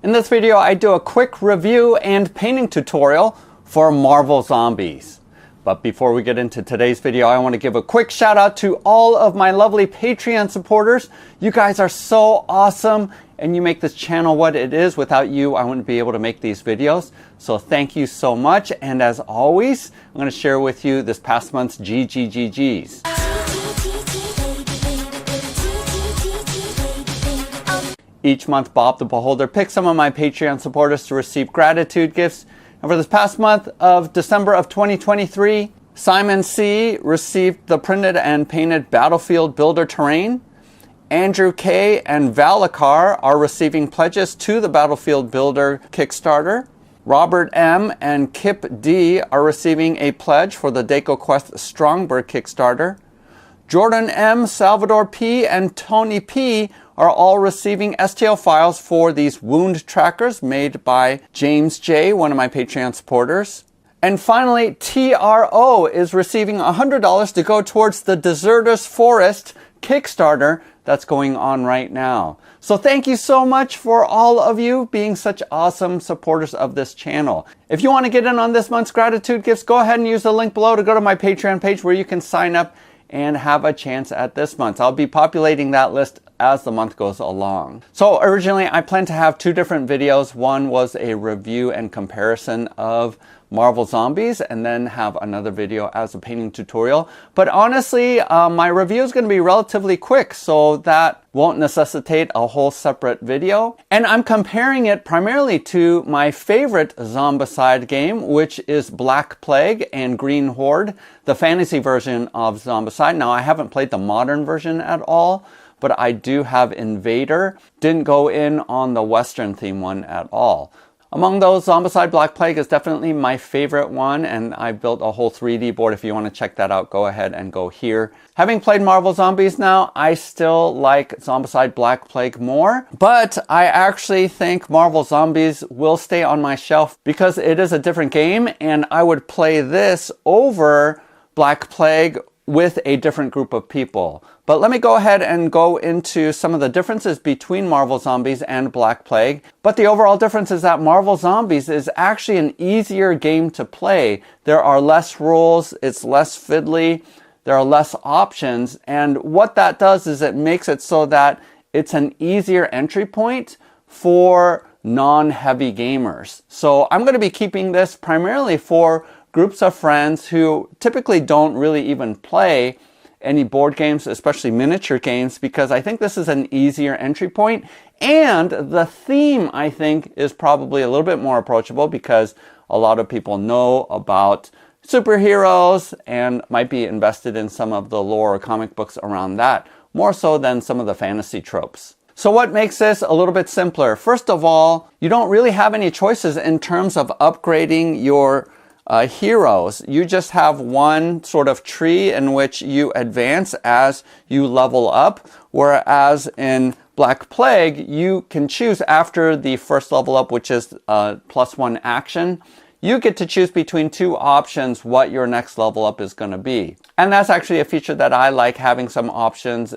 In this video, I do a quick review and painting tutorial for Marvel Zombies. But before we get into today's video, I want to give a quick shout out to all of my lovely Patreon supporters. You guys are so awesome and you make this channel what it is. Without you, I wouldn't be able to make these videos. So thank you so much. And as always, I'm going to share with you this past month's GGGGs. Each month, Bob the Beholder picks some of my Patreon supporters to receive gratitude gifts. And for this past month of December of 2023, Simon C. received the printed and painted Battlefield Builder terrain. Andrew K. and Valakar are receiving pledges to the Battlefield Builder Kickstarter. Robert M. and Kip D. are receiving a pledge for the Deco Quest Strongberg Kickstarter. Jordan M., Salvador P., and Tony P. are all receiving STL files for these wound trackers made by James J., one of my Patreon supporters. And finally, TRO is receiving $100 to go towards the Deserters Forest Kickstarter that's going on right now. So thank you so much for all of you being such awesome supporters of this channel. If you want to get in on this month's gratitude gifts, go ahead and use the link below to go to my Patreon page where you can sign up and have a chance at this month. I'll be populating that list as the month goes along. So originally I planned to have two different videos. One was a review and comparison of Marvel Zombies, and then have another video as a painting tutorial. But honestly, my review is going to be relatively quick, so that won't necessitate a whole separate video. And I'm comparing it primarily to my favorite Zombicide game, which is Black Plague and Green Horde, the fantasy version of Zombicide. Now, I haven't played the modern version at all, but I do have Invader. Didn't go in on the Western theme one at all. Among those, Zombicide Black Plague is definitely my favorite one, and I built a whole 3D board. If you want to check that out, go ahead and go here. Having played Marvel Zombies now, I still like Zombicide Black Plague more, but I actually think Marvel Zombies will stay on my shelf because it is a different game, and I would play this over Black Plague with a different group of people. But let me go ahead and go into some of the differences between Marvel Zombies and Black Plague. But the overall difference is that Marvel Zombies is actually an easier game to play. There are less rules, it's less fiddly, there are less options, and what that does is it makes it so that it's an easier entry point for non-heavy gamers. So I'm going to be keeping this primarily for groups of friends who typically don't really even play any board games, especially miniature games, because I think this is an easier entry point. And the theme, I think, is probably a little bit more approachable because a lot of people know about superheroes and might be invested in some of the lore or comic books around that, more so than some of the fantasy tropes. So what makes this a little bit simpler? First of all, you don't really have any choices in terms of upgrading your heroes. You just have one sort of tree in which you advance as you level up, whereas in Black Plague, you can choose after the first level up, which is +1 action. You get to choose between two options what your next level up is going to be. And that's actually a feature that I like, having some options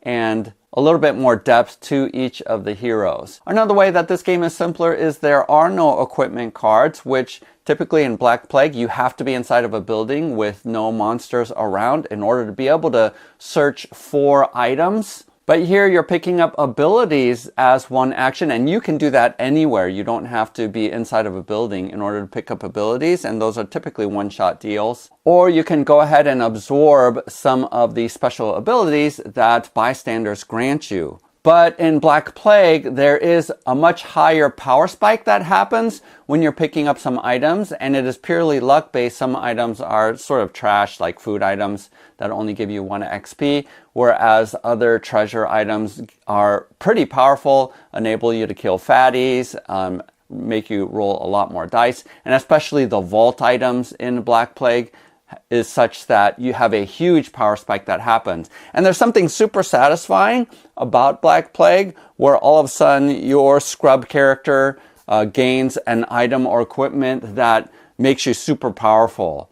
and a little bit more depth to each of the heroes. Another way that this game is simpler is there are no equipment cards, which typically in Black Plague you have to be inside of a building with no monsters around in order to be able to search for items. But here you're picking up abilities as one action, and you can do that anywhere. You don't have to be inside of a building in order to pick up abilities, and those are typically one-shot deals. Or you can go ahead and absorb some of the special abilities that bystanders grant you. But in Black Plague, there is a much higher power spike that happens when you're picking up some items, and it is purely luck-based. Some items are sort of trash, like food items that only give you 1 XP, whereas other treasure items are pretty powerful, enable you to kill fatties, make you roll a lot more dice, and especially the vault items in Black Plague is such that you have a huge power spike that happens. And there's something super satisfying about Black Plague where all of a sudden your scrub character gains an item or equipment that makes you super powerful.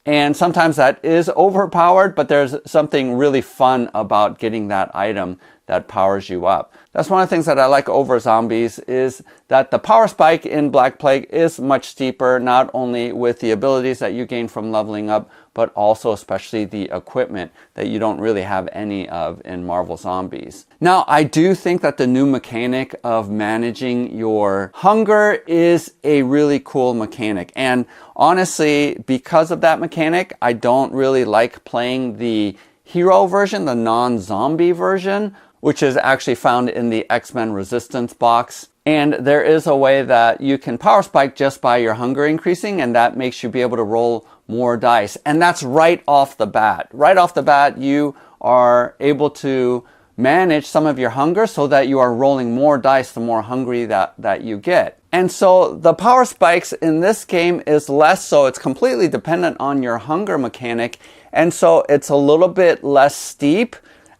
And sometimes that is overpowered, but there's something really fun about getting that item that powers you up. That's one of the things that I like over zombies, is that the power spike in Black Plague is much steeper, not only with the abilities that you gain from leveling up, but also especially the equipment that you don't really have any of in Marvel Zombies. Now, I do think that the new mechanic of managing your hunger is a really cool mechanic. And honestly, because of that mechanic, I don't really like playing the hero version, the non-zombie version, which is actually found in the X-Men Resistance box. And there is a way that you can power spike just by your hunger increasing, and that makes you be able to roll more dice. And that's right off the bat. Right off the bat, you are able to manage some of your hunger so that you are rolling more dice the more hungry that you get. And so the power spikes in this game is less so. It's completely dependent on your hunger mechanic. And so it's a little bit less steep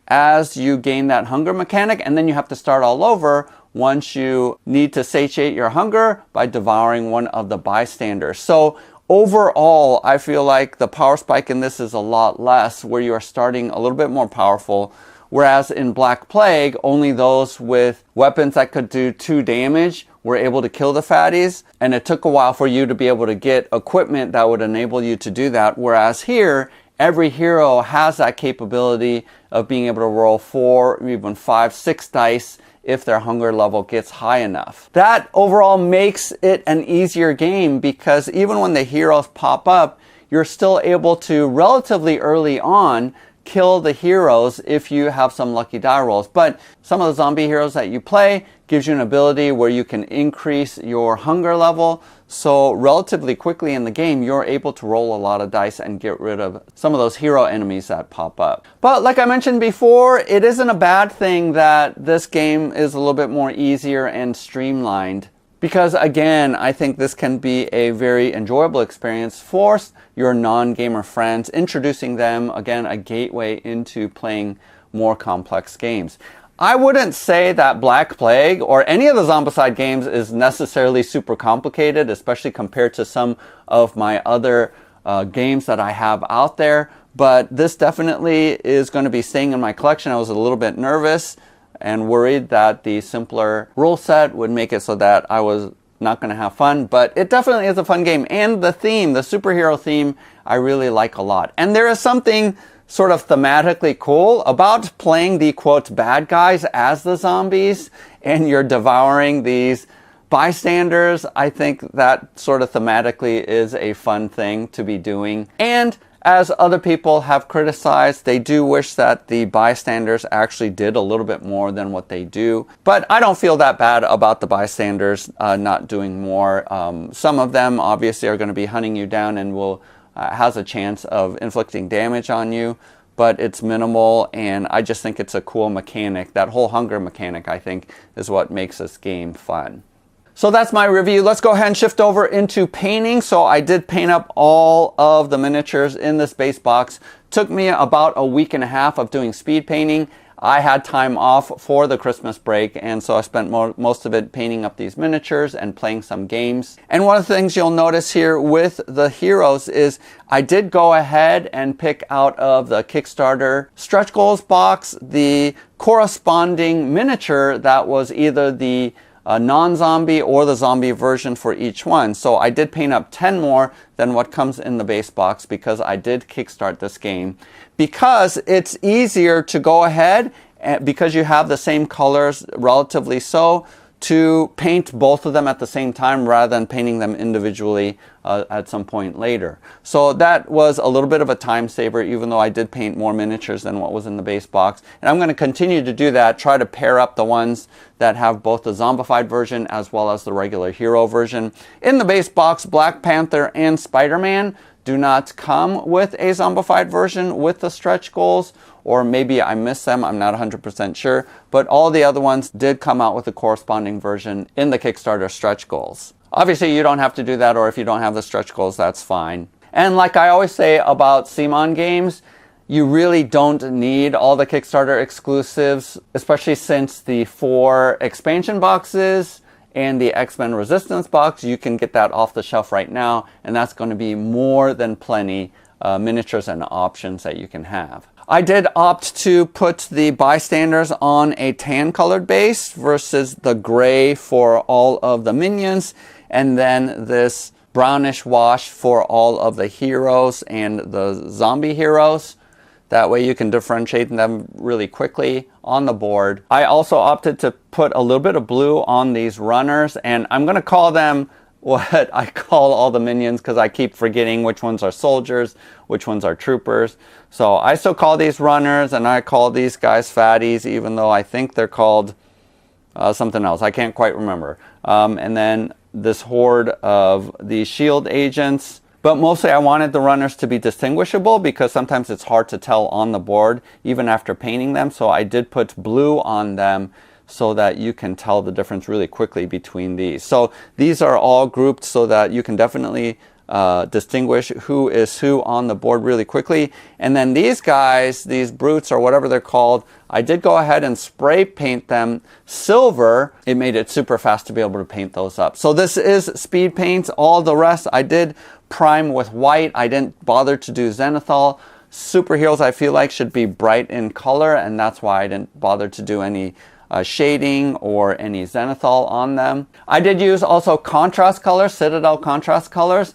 as you gain that hunger mechanic, and then you have to start all over once you need to satiate your hunger by devouring one of the bystanders. So overall, I feel like the power spike in this is a lot less, where you are starting a little bit more powerful, whereas in Black Plague, only those with weapons that could do 2 damage were able to kill the fatties, and it took a while for you to be able to get equipment that would enable you to do that, whereas here, every hero has that capability of being able to roll 4, even 5, 6 dice if their hunger level gets high enough. That overall makes it an easier game, because even when the heroes pop up, you're still able to relatively early on kill the heroes if you have some lucky die rolls. But some of the zombie heroes that you play gives you an ability where you can increase your hunger level. So relatively quickly in the game, you're able to roll a lot of dice and get rid of some of those hero enemies that pop up. But like I mentioned before, it isn't a bad thing that this game is a little bit more easier and streamlined. Because again, I think this can be a very enjoyable experience for your non-gamer friends, introducing them, again, a gateway into playing more complex games. I wouldn't say that Black Plague or any of the Zombicide games is necessarily super complicated, especially compared to some of my other games that I have out there. But this definitely is going to be staying in my collection. I was a little bit nervous and worried that the simpler rule set would make it so that I was not going to have fun, but it definitely is a fun game. And the theme, the superhero theme, I really like a lot. And there is something sort of thematically cool about playing the, quote, bad guys as the zombies, and you're devouring these bystanders. I think that sort of thematically is a fun thing to be doing. And as other people have criticized, they do wish that the bystanders actually did a little bit more than what they do. But I don't feel that bad about the bystanders not doing more. Some of them obviously are going to be hunting you down and will has a chance of inflicting damage on you, but it's minimal, and I just think it's a cool mechanic. That whole hunger mechanic, I think, is what makes this game fun. So that's my review. Let's go ahead and shift over into painting. So I did paint up all of the miniatures in this base box. Took me about a week and a half of doing speed painting. I had time off for the Christmas break, and so I spent most of it painting up these miniatures and playing some games. And one of the things you'll notice here with the heroes is I did go ahead and pick out of the Kickstarter stretch goals box the corresponding miniature that was either the non-zombie or the zombie version for each one. So I did paint up 10 more than what comes in the base box because I did kickstart this game. Because it's easier to go ahead, because you have the same colors relatively so, to paint both of them at the same time rather than painting them individually at some point later. So that was a little bit of a time saver, even though I did paint more miniatures than what was in the base box. And I'm going to continue to do that, try to pair up the ones that have both the zombified version as well as the regular hero version. In the base box, Black Panther and Spider-Man do not come with a zombified version with the stretch goals, or maybe I missed them, I'm not 100% sure, but all the other ones did come out with a corresponding version in the Kickstarter stretch goals. Obviously you don't have to do that, or if you don't have the stretch goals, that's fine. And like I always say about CMON games, you really don't need all the Kickstarter exclusives, especially since the 4 expansion boxes and the X-Men Resistance box, you can get that off the shelf right now, and that's going to be more than plenty miniatures and options that you can have. I did opt to put the bystanders on a tan colored base versus the gray for all of the minions, and then this brownish wash for all of the heroes and the zombie heroes. That way you can differentiate them really quickly on the board. I also opted to put a little bit of blue on these runners, and I'm going to call them what I call all the minions because I keep forgetting which ones are soldiers, which ones are troopers. So I still call these runners, and I call these guys fatties, even though I think they're called something else. I can't quite remember. And then this horde of the shield agents. But mostly I wanted the runners to be distinguishable because sometimes it's hard to tell on the board even after painting them. So I did put blue on them so that you can tell the difference really quickly between these. So these are all grouped so that you can definitely distinguish who is who on the board really quickly. And then these guys, these brutes or whatever they're called, I did go ahead and spray paint them silver. It made it super fast to be able to paint those up. So this is speed paints. All the rest I did prime with white. I didn't bother to do zenithal. Superheroes I feel like should be bright in color, and that's why I didn't bother to do any shading or any zenithal on them. I did use also contrast colors, Citadel contrast colors.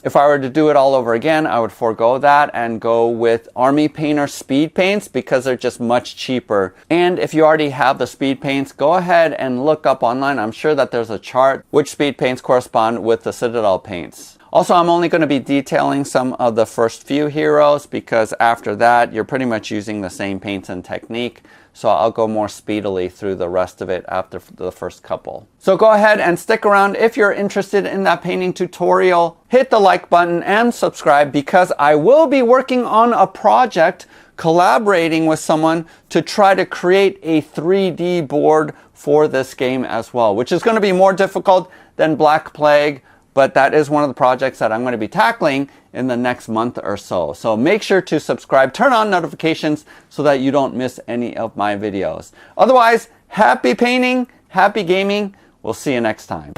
If I were to do it all over again, I would forego that and go with Army Painter speed paints because they're just much cheaper. And if you already have the speed paints, go ahead and look up online. I'm sure that there's a chart which speed paints correspond with the Citadel paints. Also, I'm only going to be detailing some of the first few heroes because after that, you're pretty much using the same paints and technique. So I'll go more speedily through the rest of it after the first couple. So go ahead and stick around if you're interested in that painting tutorial. Hit the like button and subscribe because I will be working on a project collaborating with someone to try to create a 3D board for this game as well, which is going to be more difficult than Black Plague. But that is one of the projects that I'm going to be tackling in the next month or so. So make sure to subscribe, turn on notifications so that you don't miss any of my videos. Otherwise, happy painting, happy gaming. We'll see you next time.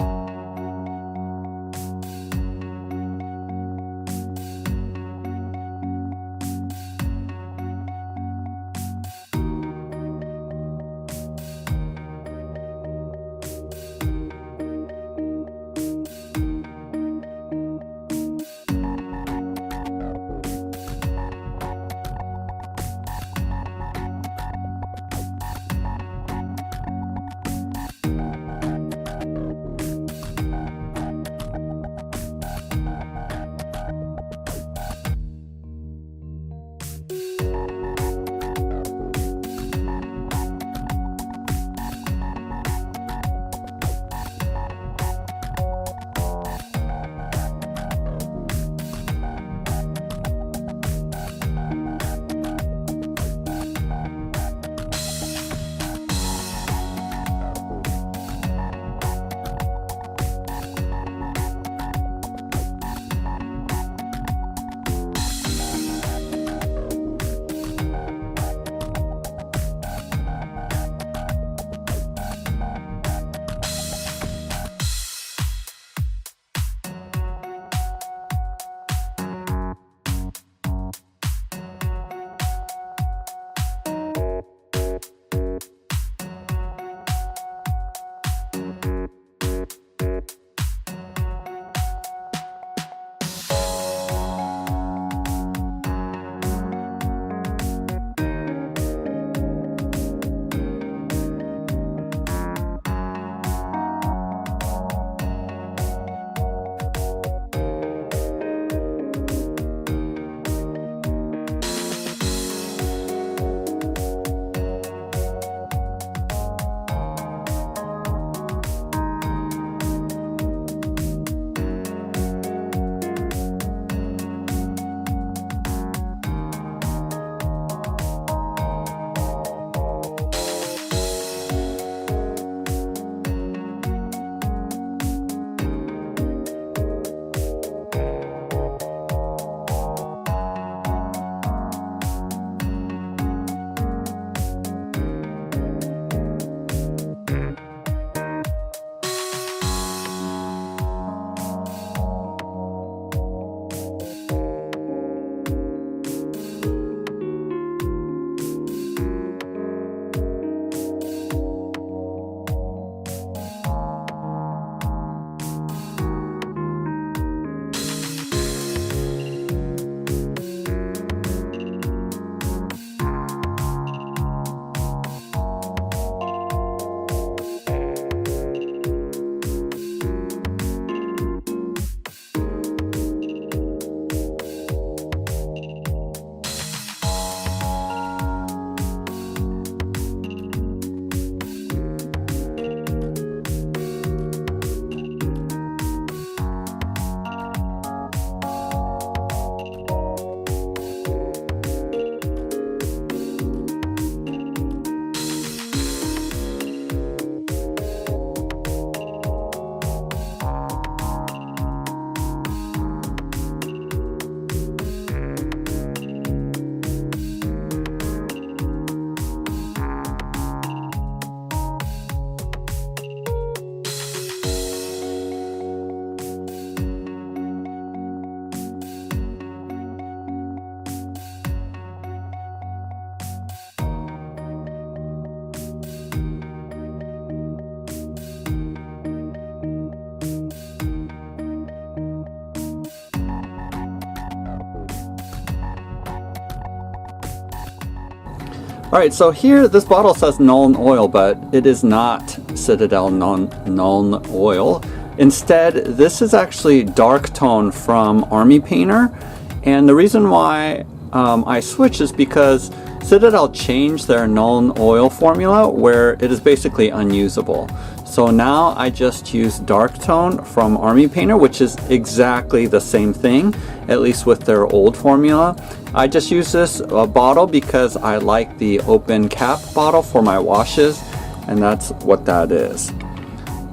Alright, so here this bottle says Nuln Oil, but it is not Citadel Nuln Oil. Instead, this is actually Dark Tone from Army Painter, and the reason why I switched is because Citadel changed their Nuln Oil formula where it is basically unusable. So now I just use Dark Tone from Army Painter, which is exactly the same thing, at least with their old formula. I just use this bottle because I like the open cap bottle for my washes, and that's what that is.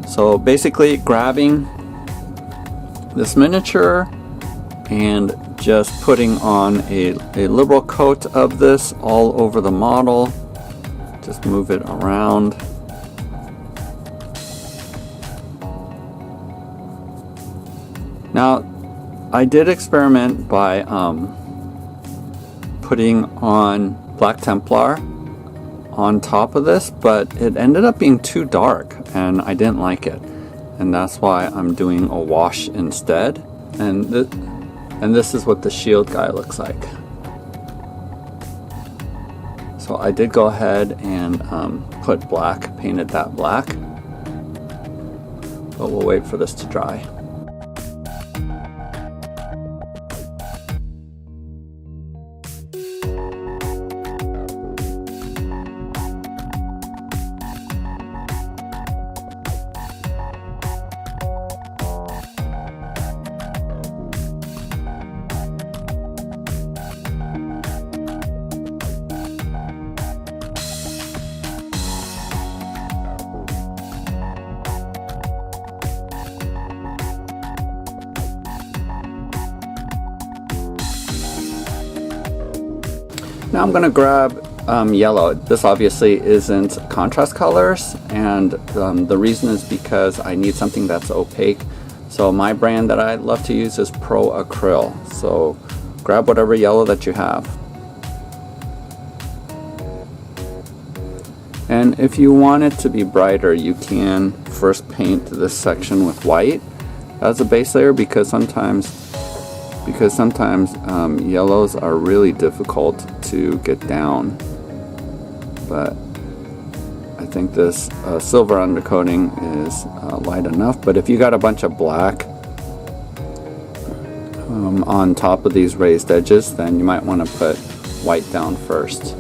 So basically grabbing this miniature and just putting on a liberal coat of this all over the model. Just move it around. Now, I did experiment by putting on Black Templar on top of this, but it ended up being too dark and I didn't like it. And that's why I'm doing a wash instead. And this is what the shield guy looks like. So I did go ahead and put black, painted that black. But we'll wait for this to dry. Now I'm going to grab yellow. This obviously isn't contrast colors, and the reason is because I need something that's opaque. So my brand that I love to use is Pro Acryl. So grab whatever yellow that you have. And if you want it to be brighter, you can first paint this section with white as a base layer, because sometimes yellows are really difficult to get down. But I think this silver undercoating is light enough. But if you got a bunch of black on top of these raised edges, then you might want to put white down first.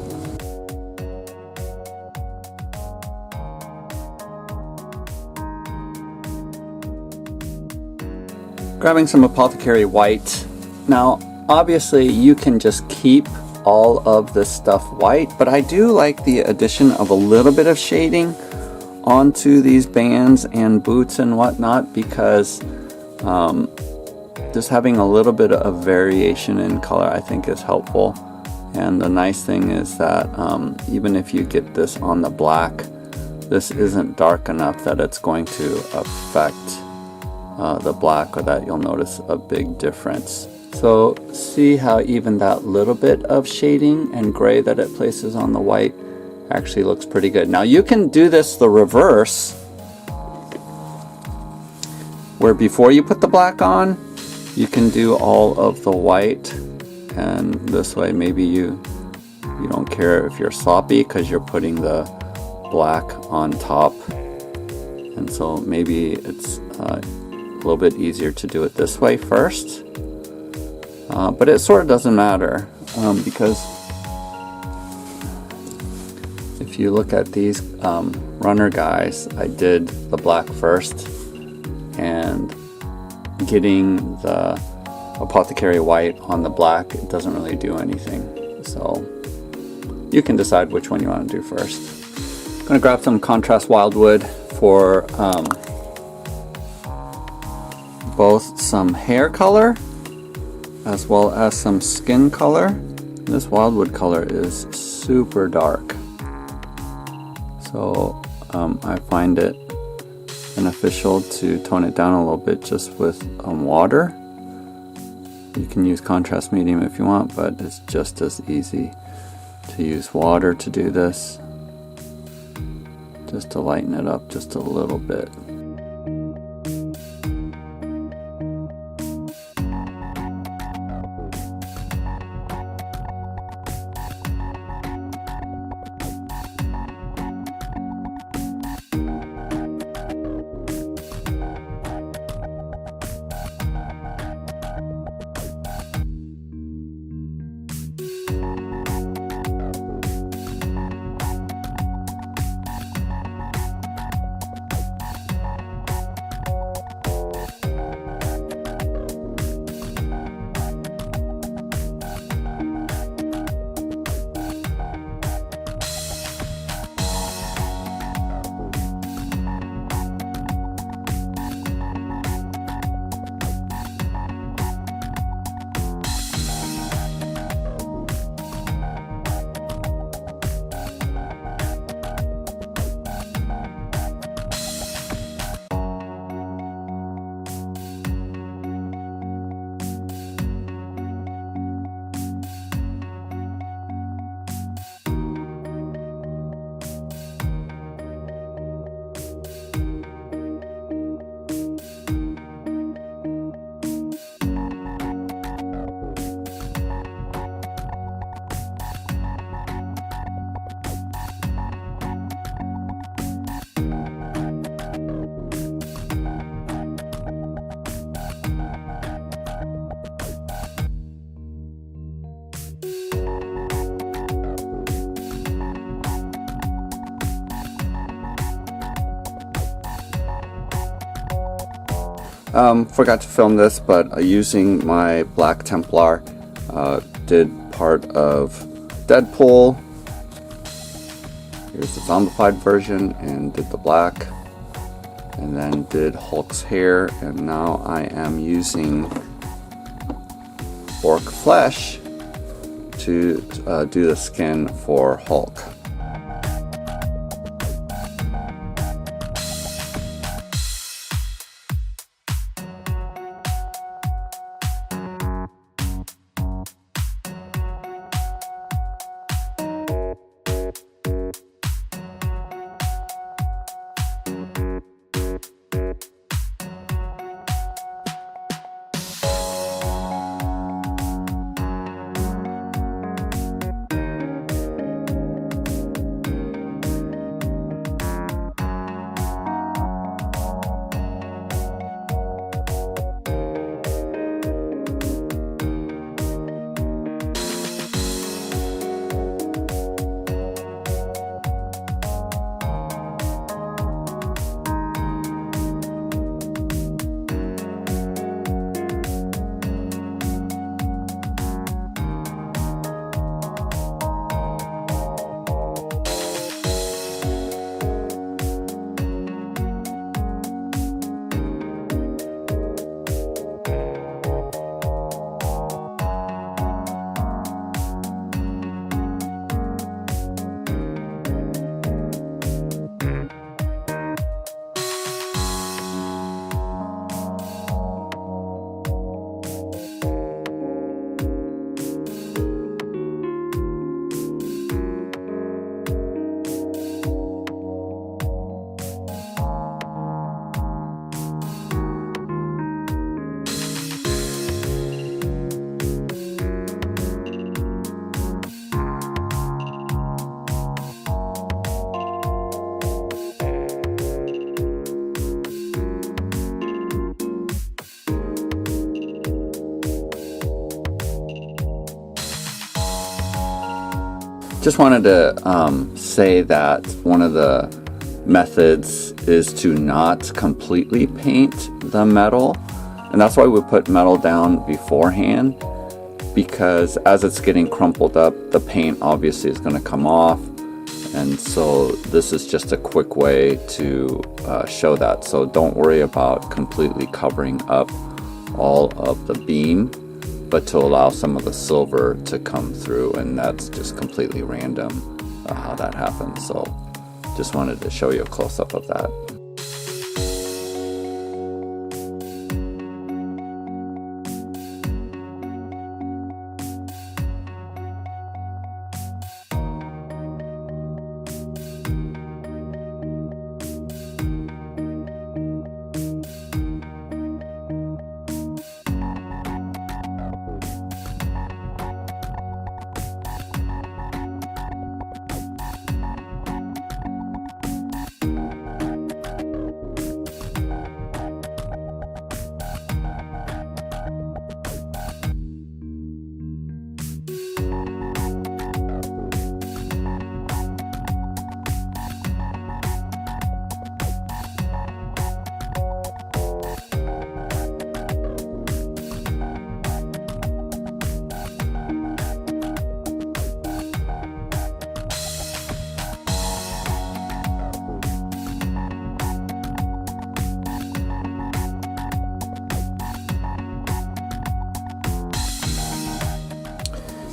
Grabbing some Apothecary white. Now, obviously you can just keep all of this stuff white, but I do like the addition of a little bit of shading onto these bands and boots and whatnot, because just having a little bit of variation in color I think is helpful. And the nice thing is that even if you get this on the black, this isn't dark enough that it's going to affect the black, or that you'll notice a big difference. So see how even that little bit of shading and gray that it places on the white actually looks pretty good. Now you can do this the reverse, where before you put the black on, you can do all of the white, and this way maybe you don't care if you're sloppy because you're putting the black on top, and so maybe it's a little bit easier to do it this way first. But it sort of doesn't matter, because if you look at these runner guys, I did the black first, and getting the Apothecary white on the black, it doesn't really do anything. So you can decide which one you want to do first. I'm going to grab some contrast wildwood for both some hair color as well as some skin color. This wildwood color is super dark, so I find it beneficial to tone it down a little bit just with water. You can use contrast medium if you want, but it's just as easy to use water to do this, just to lighten it up just a little bit. Forgot to film this, but using my Black Templar, did part of Deadpool. Here's the zombified version, and did the black, and then did Hulk's hair, and now I am using orc flesh to do the skin for Hulk. Just wanted to say that one of the methods is to not completely paint the metal, and that's why we put metal down beforehand, because as it's getting crumpled up, the paint obviously is going to come off, and so this is just a quick way to show that. So don't worry about completely covering up all of the beam, but to allow some of the silver to come through, and that's just completely random how that happens. So just wanted to show you a close-up of that.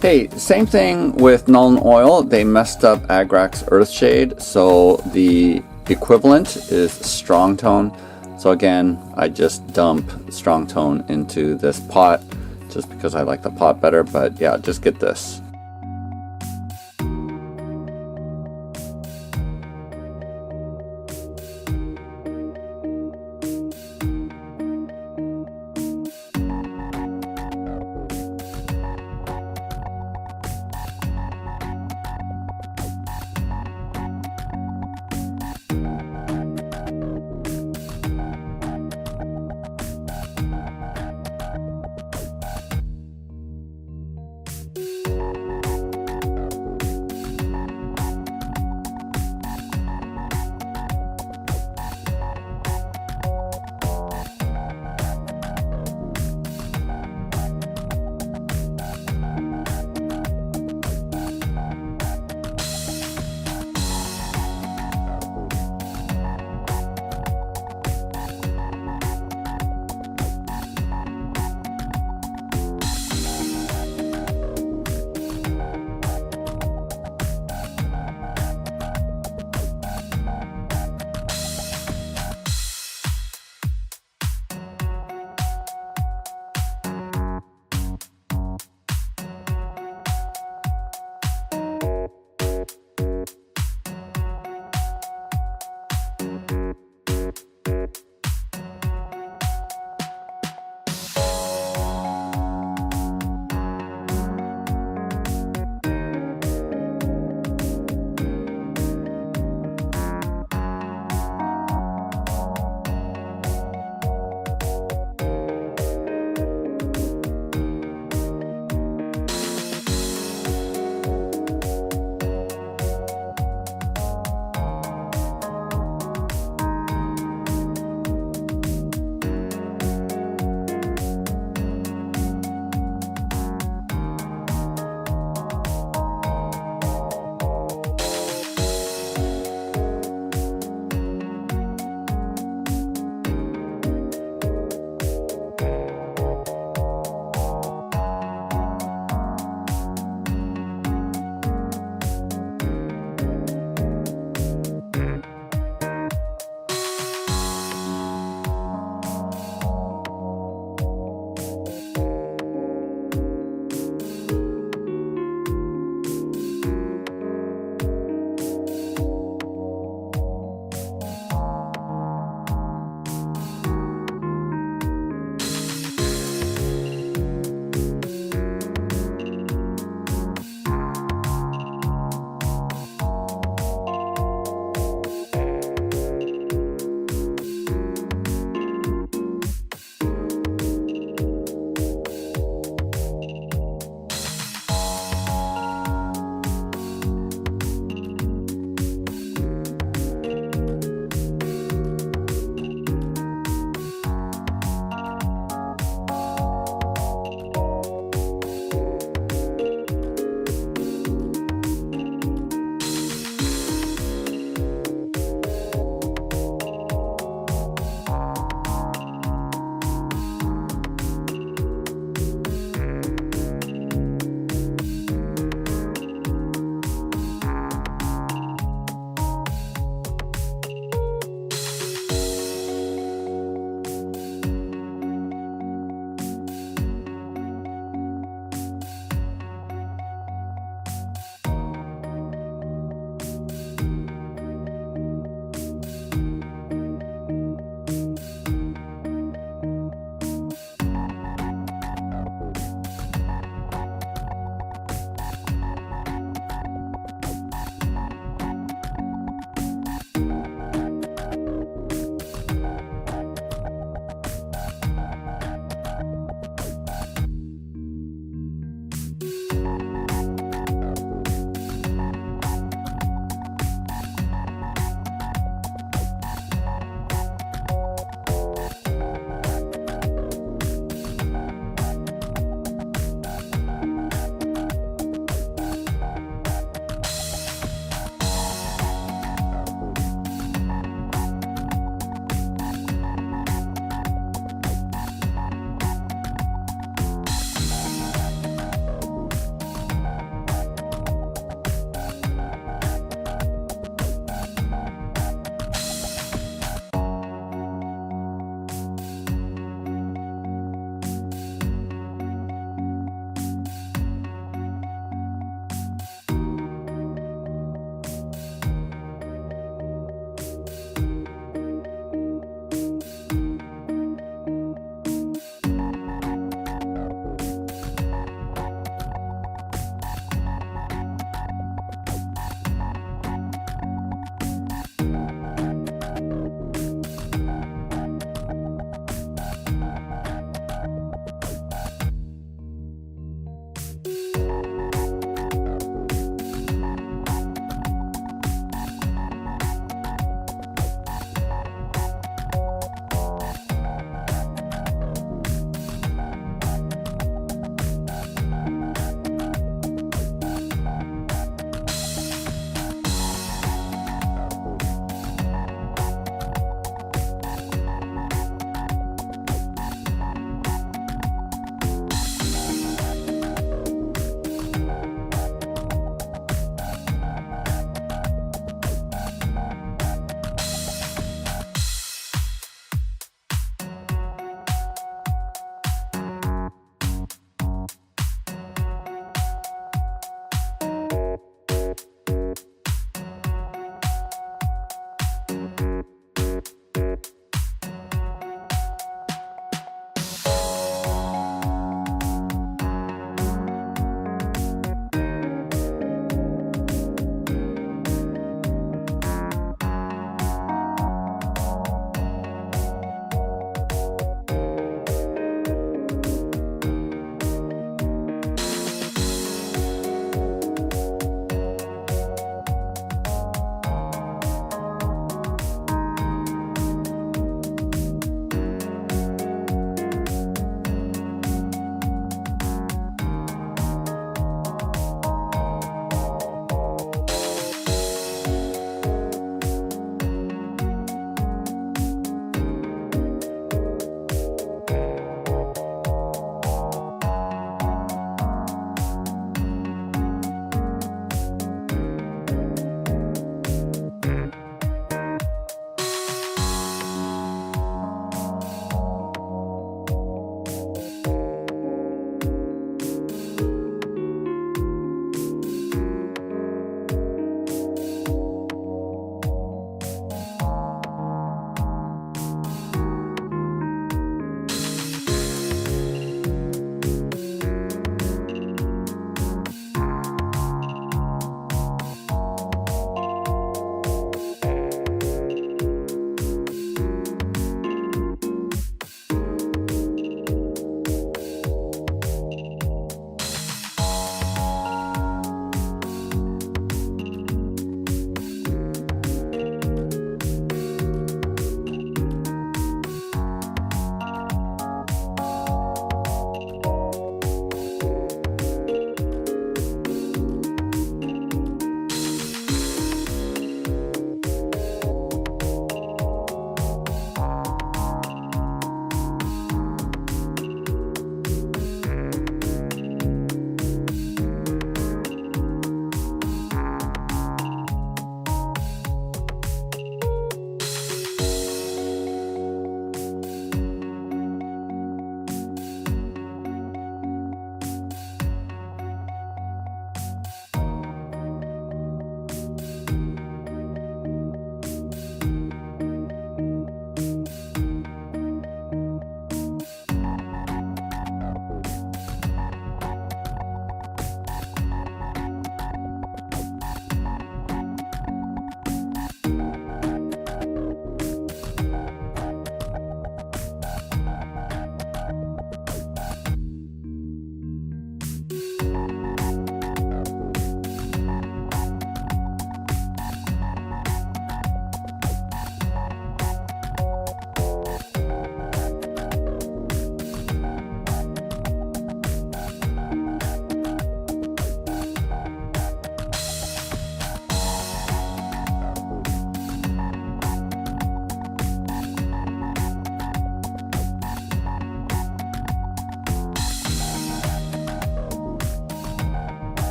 Hey, same thing with Nuln Oil. They messed up Agrax Earthshade, so the equivalent is Strong Tone. So again, I just dump Strong Tone into this pot just because I like the pot better, but yeah, just get this.